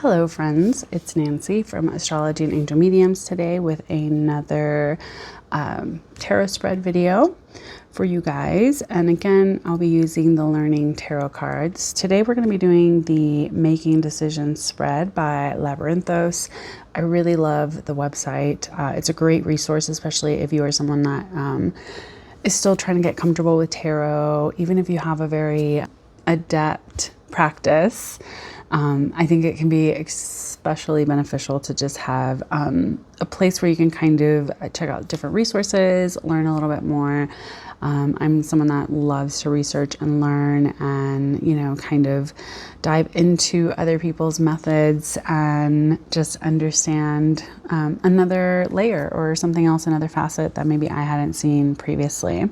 Hello friends, it's Nancy from Astrology and Angel Mediums today with another tarot spread video for you guys. And again, I'll be using the Learning Tarot cards. Today we're going to be doing the Making Decisions spread by Labyrinthos. I really love the website. It's a great resource, especially if you are someone that is still trying to get comfortable with tarot, even if you have a very adept practice. I think it can be especially beneficial to just have a place where you can kind of check out different resources, learn a little bit more. I'm someone that loves to research and learn and, kind of dive into other people's methods and just understand another layer or something else, another facet that maybe I hadn't seen previously.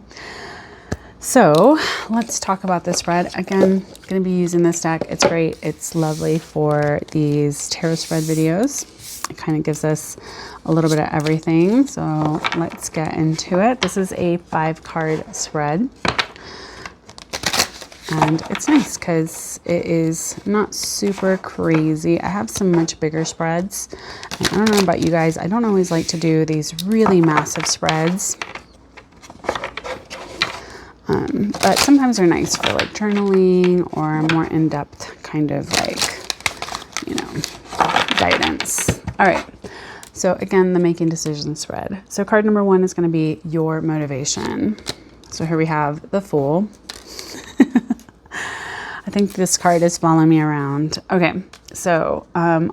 So let's talk about this spread. Again, going to be using this deck. It's great. It's lovely for these tarot spread videos. It kind of gives us a little bit of everything. So let's get into it. This is a 5-card spread. And it's nice because it is not super crazy. I have some much bigger spreads. And I don't know about you guys. I don't always like to do these really massive spreads. But sometimes they're nice for like journaling or more in-depth kind of like, guidance. All right. So again, the Making Decisions spread. So card number 1 is going to be your motivation. So here we have the Fool. I think this card is following me around. Okay. So, my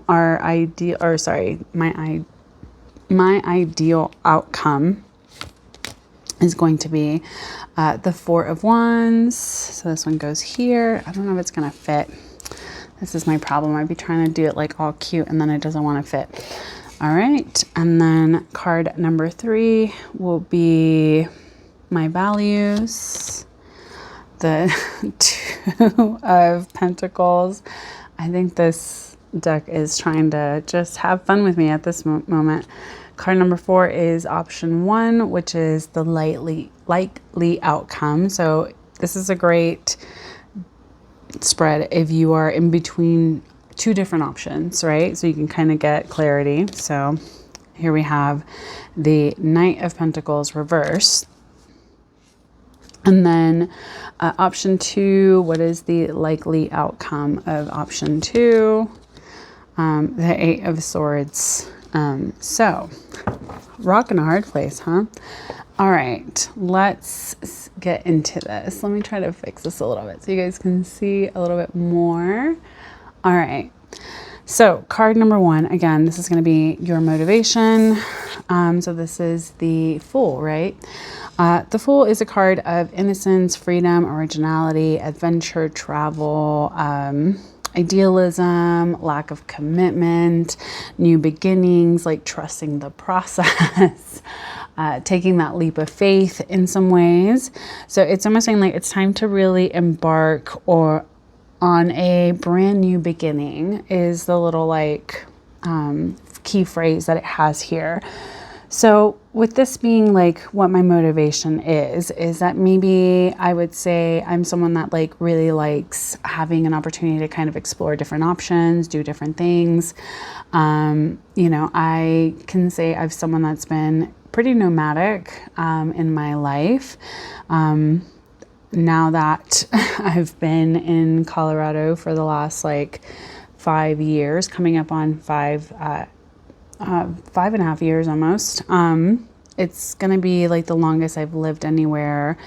ideal outcome is going to be the 4 of Wands. So this one goes here. I don't know if it's going to fit. This is my problem. I'd be trying to do it like all cute and then it doesn't want to fit. All right. And then card number 3 will be my values. The 2 of Pentacles. I think this deck is trying to just have fun with me at this moment. Card number 4 is option 1, which is the likely outcome. So this is a great spread if you are in between 2 different options, right? So you can kind of get clarity. So here we have the Knight of Pentacles reversed. And then option 2, what is the likely outcome of option 2? The 8 of Swords. So rock and a hard place, huh? All right, let's get into this. Let me try to fix this a little bit so you guys can see a little bit more. All right. So card number 1, again, this is going to be your motivation. So this is the Fool, right? The Fool is a card of innocence, freedom, originality, adventure, travel, idealism, lack of commitment, new beginnings, like trusting the process, taking that leap of faith in some ways. So it's almost saying like it's time to really embark on a brand new beginning is the little like key phrase that it has here. So with this being like what my motivation is that maybe I would say I'm someone that like really likes having an opportunity to kind of explore different options, do different things. I can say I'm someone that's been pretty nomadic in my life. Now that I've been in Colorado for the last like 5 years, coming up on 5.5 years almost. It's going to be like the longest I've lived anywhere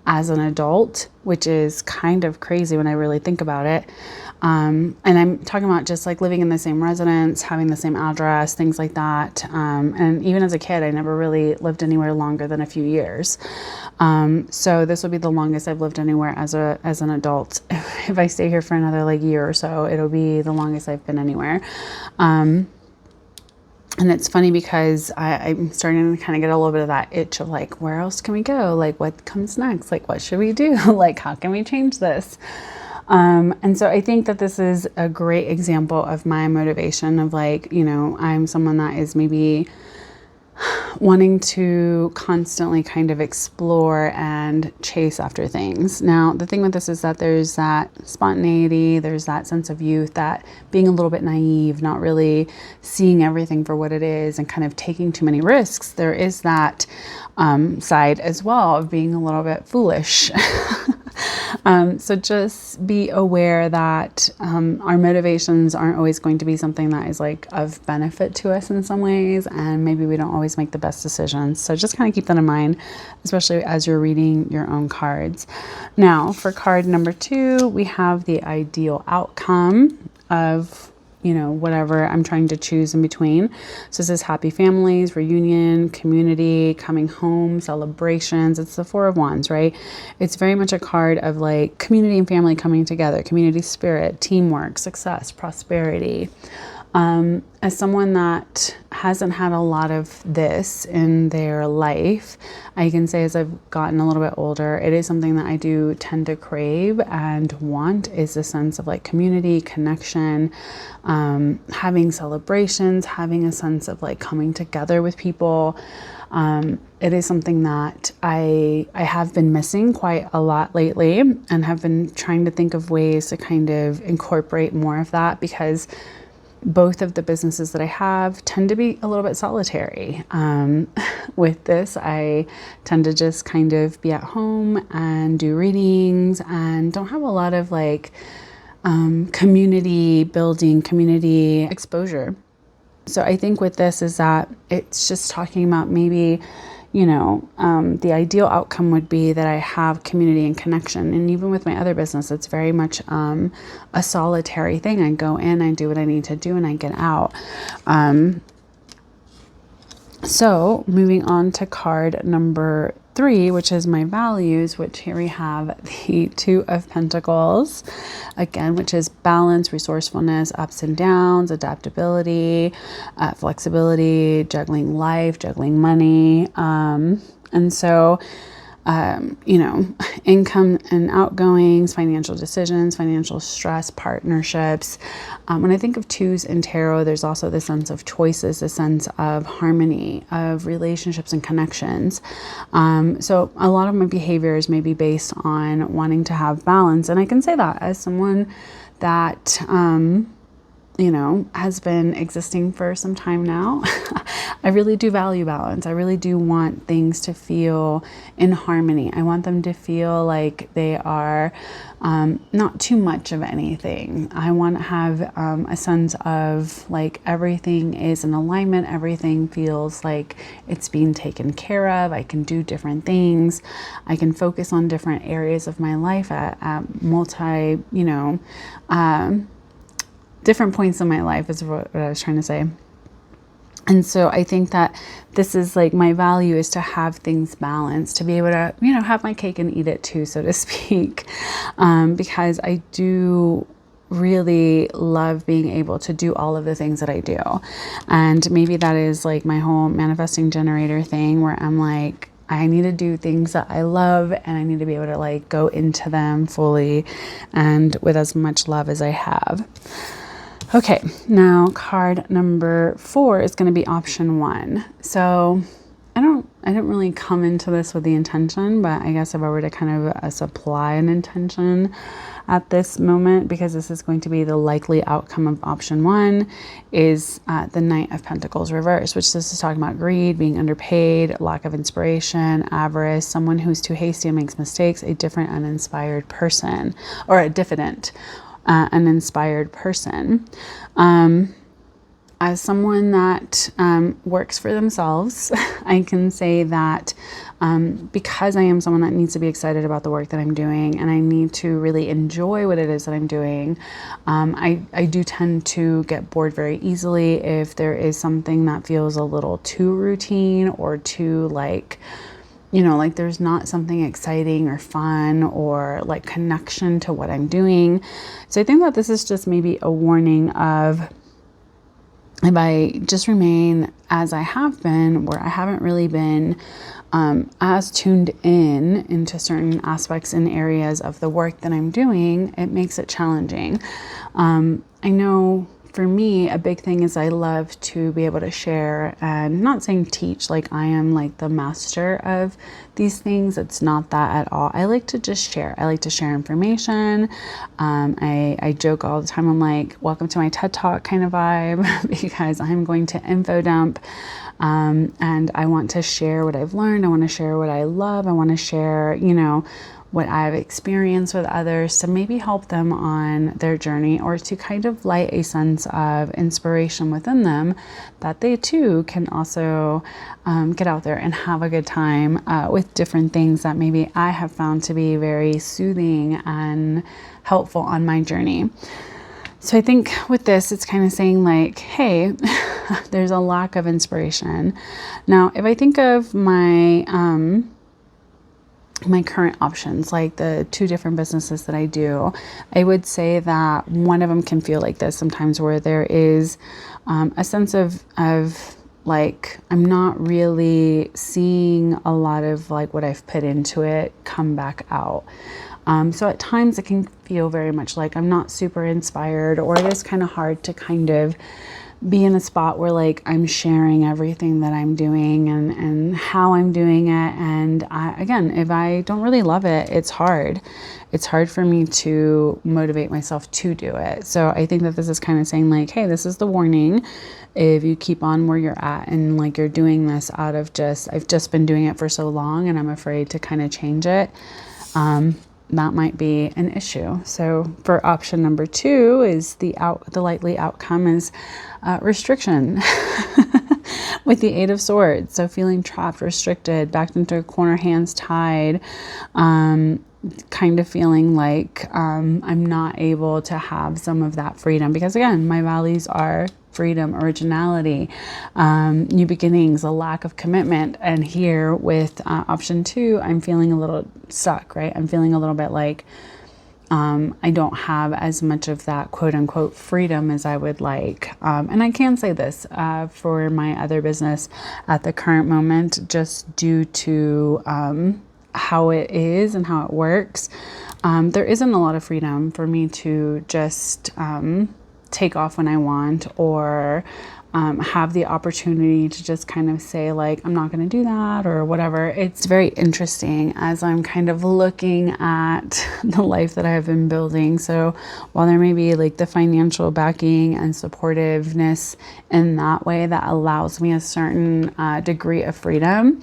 as an adult, which is kind of crazy when I really think about it. And I'm talking about just like living in the same residence, having the same address, things like that. And even as a kid, I never really lived anywhere longer than a few years. So this will be the longest I've lived anywhere as an adult. If I stay here for another like year or so, it'll be the longest I've been anywhere. And it's funny because I'm starting to kind of get a little bit of that itch of like, where else can we go? Like, what comes next? Like, what should we do? Like, how can we change this? And so I think that this is a great example of my motivation of like, I'm someone that is maybe wanting to constantly kind of explore and chase after things. Now, the thing with this is that there's that spontaneity, there's that sense of youth, that being a little bit naive, not really seeing everything for what it is and kind of taking too many risks. There is that side as well of being a little bit foolish. So just be aware that our motivations aren't always going to be something that is like of benefit to us in some ways, and maybe we don't always make the best decisions. So just kind of keep that in mind, especially as you're reading your own cards. Now, for card number 2, we have the ideal outcome of whatever I'm trying to choose in between. So this is happy families, reunion, community, coming home, celebrations. It's the 4 of Wands, right? It's very much a card of like community and family coming together, community spirit, teamwork, success, prosperity. As someone that hasn't had a lot of this in their life, I can say as I've gotten a little bit older, it is something that I do tend to crave and want, is a sense of like community, connection, having celebrations, having a sense of like coming together with people. It is something that I have been missing quite a lot lately, and have been trying to think of ways to kind of incorporate more of that, because both of the businesses that I have tend to be a little bit solitary. With this, I tend to just kind of be at home and do readings, and don't have a lot of like community building, community exposure. So I think with this is that it's just talking about maybe, the ideal outcome would be that I have community and connection. And even with my other business, it's very much a solitary thing. I go in, I do what I need to do, and I get out. So moving on to card number 3, which is my values, which here we have the 2 of Pentacles, again, which is balance, resourcefulness, ups and downs, adaptability, flexibility, juggling life, juggling money. And so, income and outgoings, financial decisions, financial stress, partnerships. When I think of 2s in tarot, there's also the sense of choices, the sense of harmony, of relationships and connections. So a lot of my behaviors may be based on wanting to have balance. And I can say that as someone that, has been existing for some time now. I really do value balance. I really do want things to feel in harmony. I want them to feel like they are not too much of anything. I want to have a sense of like everything is in alignment. Everything feels like it's being taken care of. I can do different things. I can focus on different areas of my life at different points in my life is what I was trying to say. And so I think that this is like my value is to have things balanced, to be able to, have my cake and eat it too, so to speak. Because I do really love being able to do all of the things that I do. And maybe that is like my whole manifesting generator thing, where I'm like, I need to do things that I love, and I need to be able to like go into them fully and with as much love as I have. Okay, now card number 4 is going to be option 1. So I didn't really come into this with the intention, but I guess if I were to kind of supply an intention at this moment, because this is going to be the likely outcome of option 1, is the Knight of Pentacles reverse, which this is talking about greed, being underpaid, lack of inspiration, avarice, someone who's too hasty and makes mistakes, a different uninspired person, or a diffident uninspired person. As someone that works for themselves, I can say that because I am someone that needs to be excited about the work that I'm doing, and I need to really enjoy what it is that I'm doing, I do tend to get bored very easily if there is something that feels a little too routine or too like there's not something exciting or fun or like connection to what I'm doing. So I think that this is just maybe a warning of, if I just remain as I have been, where I haven't really been as tuned into certain aspects and areas of the work that I'm doing, it makes it challenging. I know for me, a big thing is I love to be able to share, and not saying teach, like I am like the master of these things. It's not that at all. I like to just share. I like to share information. I joke all the time. I'm like, welcome to my TED Talk kind of vibe, because I'm going to info dump. And I want to share what I've learned. I want to share what I love. I want to share, you know, what I've experienced with others to maybe help them on their journey, or to kind of light a sense of inspiration within them, that they too can also get out there and have a good time with different things that maybe I have found to be very soothing and helpful on my journey. So I think with this, it's kind of saying like, hey, there's a lack of inspiration. Now, if I think of my my current options, like the 2 different businesses that I do, I would say that one of them can feel like this sometimes, where there is a sense of like, I'm not really seeing a lot of like what I've put into it come back out. So at times it can feel very much like I'm not super inspired, or it is kind of hard to kind of be in a spot where like I'm sharing everything that I'm doing and how I'm doing it. And again, if I don't really love it, it's hard. It's hard for me to motivate myself to do it. So I think that this is kind of saying like, hey, this is the warning. If you keep on where you're at and like you're doing this out of I've just been doing it for so long and I'm afraid to kind of change it, that might be an issue. So for option number 2 is the likely outcome is restriction with the 8 of Swords. So feeling trapped, restricted, backed into a corner, hands tied, kind of feeling like I'm not able to have some of that freedom, because again, my values are freedom, originality, new beginnings, a lack of commitment. And here with option 2, I'm feeling a little stuck, right? I'm feeling a little bit like I don't have as much of that quote unquote freedom as I would like. And I can say this for my other business at the current moment, just due to how it is and how it works. There isn't a lot of freedom for me to just take off when I want, or have the opportunity to just kind of say like, I'm not going to do that or whatever. It's very interesting as I'm kind of looking at the life that I have been building. So while there may be like the financial backing and supportiveness in that way that allows me a certain degree of freedom,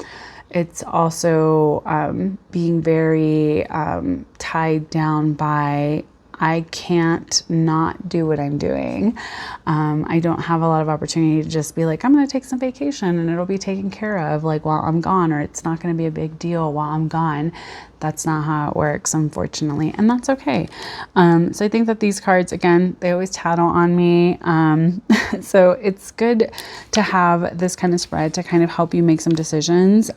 it's also being very tied down by I can't not do what I'm doing. I don't have a lot of opportunity to just be like, I'm going to take some vacation and it'll be taken care of like while I'm gone, or it's not going to be a big deal while I'm gone. That's not how it works, unfortunately, and that's okay. So I think that these cards, again, they always tattle on me. So it's good to have this kind of spread to kind of help you make some decisions.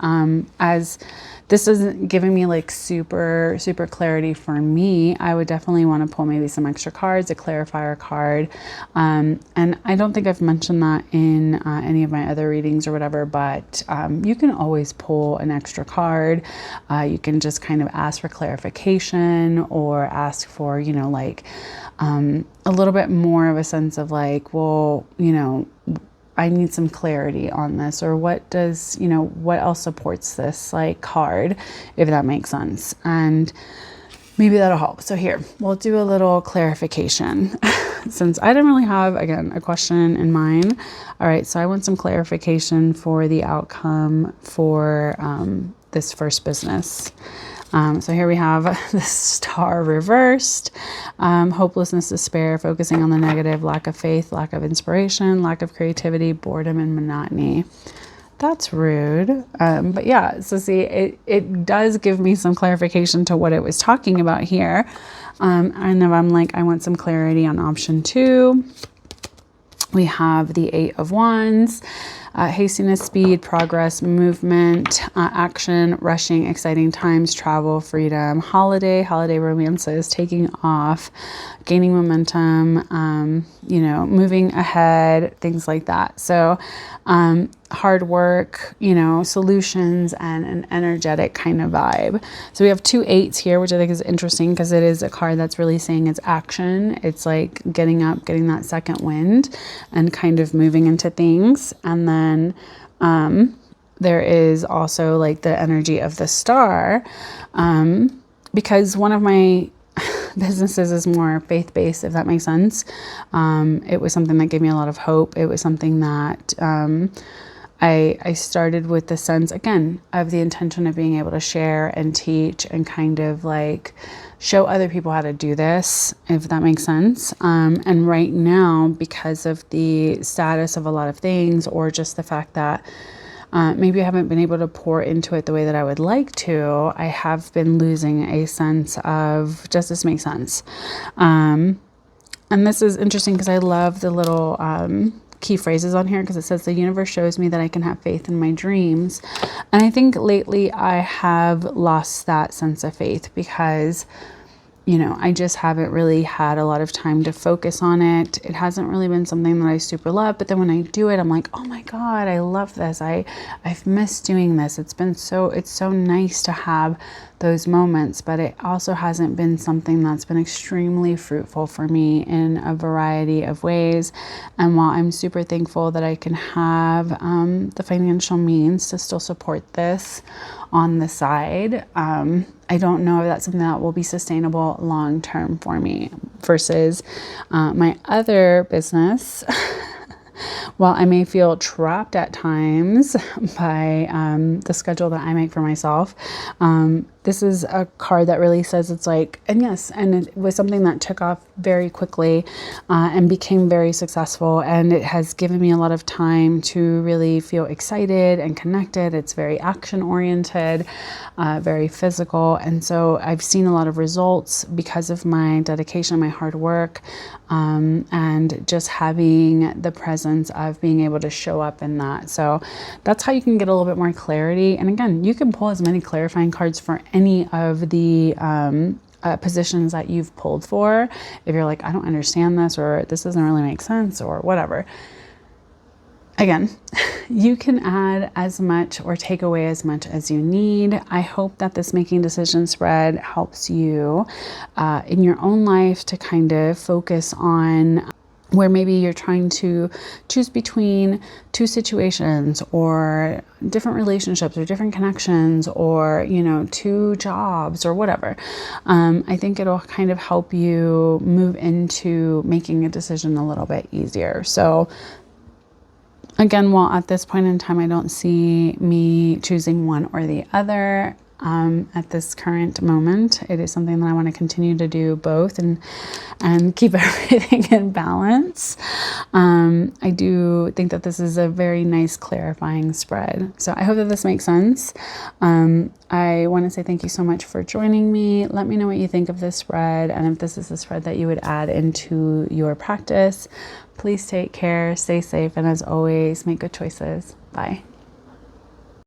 As this isn't giving me like super clarity for me, I would definitely want to pull maybe some extra cards, a clarifier card. And I don't think I've mentioned that in any of my other readings or whatever, but you can always pull an extra card. You can just kind of ask for clarification, or ask for, you know, like a little bit more of a sense of like, well, you know, I need some clarity on this, or what does, you know, what else supports this like card, if that makes sense. And maybe that'll help. So here, we'll do a little clarification since I didn't really have, again, a question in mind. All right, so I want some clarification for the outcome for this first business. So here we have the Star reversed, hopelessness, despair, focusing on the negative, lack of faith, lack of inspiration, lack of creativity, boredom, and monotony. That's rude. But yeah, so see, it does give me some clarification to what it was talking about here. And if I'm like, I want some clarity on option 2, we have the 8 of Wands. hastiness, speed, progress, movement, action, rushing, exciting times, travel, freedom, holiday romances, taking off, gaining momentum, you know, moving ahead, things like that. So hard work, you know, solutions, and an energetic kind of vibe. So we have 2 8s here, which I think is interesting because it is a card that's really saying it's action. It's like getting up, getting that second wind, and kind of moving into things. And then there is also like the energy of the star, because one of my businesses is more faith-based, if that makes sense. It was something that gave me a lot of hope. It was something that I started with the sense, again, of the intention of being able to share and teach and kind of like show other people how to do this, if that makes sense. And right now, because of the status of a lot of things, or just the fact that maybe I haven't been able to pour into it the way that I would like to, I have been losing a sense of, does this make sense? And this is interesting because I love the little key phrases on here, because it says the universe shows me that I can have faith in my dreams. And I think lately I have lost that sense of faith because, you know, I just haven't really had a lot of time to focus on it. It hasn't really been something that I super love, but then when I do it, I'm like, oh my God, I love this. I've missed doing this. It's so nice to have those moments, but it also hasn't been something that's been extremely fruitful for me in a variety of ways. And while I'm super thankful that I can have the financial means to still support this on the side, I don't know if that's something that will be sustainable long term for me versus my other business. While I may feel trapped at times by the schedule that I make for myself, this is a card that really says it's like, and yes, and it was something that took off very quickly and became very successful. And it has given me a lot of time to really feel excited and connected. It's very action oriented, very physical. And so I've seen a lot of results because of my dedication, my hard work, and just having the presence of being able to show up in that. So that's how you can get a little bit more clarity. And again, you can pull as many clarifying cards for any of the positions that you've pulled for. If you're like, I don't understand this, or this doesn't really make sense, or whatever. Again, you can add as much or take away as much as you need. I hope that this making decision spread helps you in your own life to kind of focus on where maybe you're trying to choose between 2 situations or different relationships or different connections, or, you know, 2 jobs or whatever. I think it'll kind of help you move into making a decision a little bit easier. So again, while at this point in time, I don't see me choosing one or the other, at this current moment, it is something that I want to continue to do both and keep everything in balance. I do think that this is a very nice clarifying spread. So I hope that this makes sense. I want to say thank you so much for joining me. Let me know what you think of this spread, and if this is a spread that you would add into your practice. Please take care, stay safe, and as always, make good choices. Bye.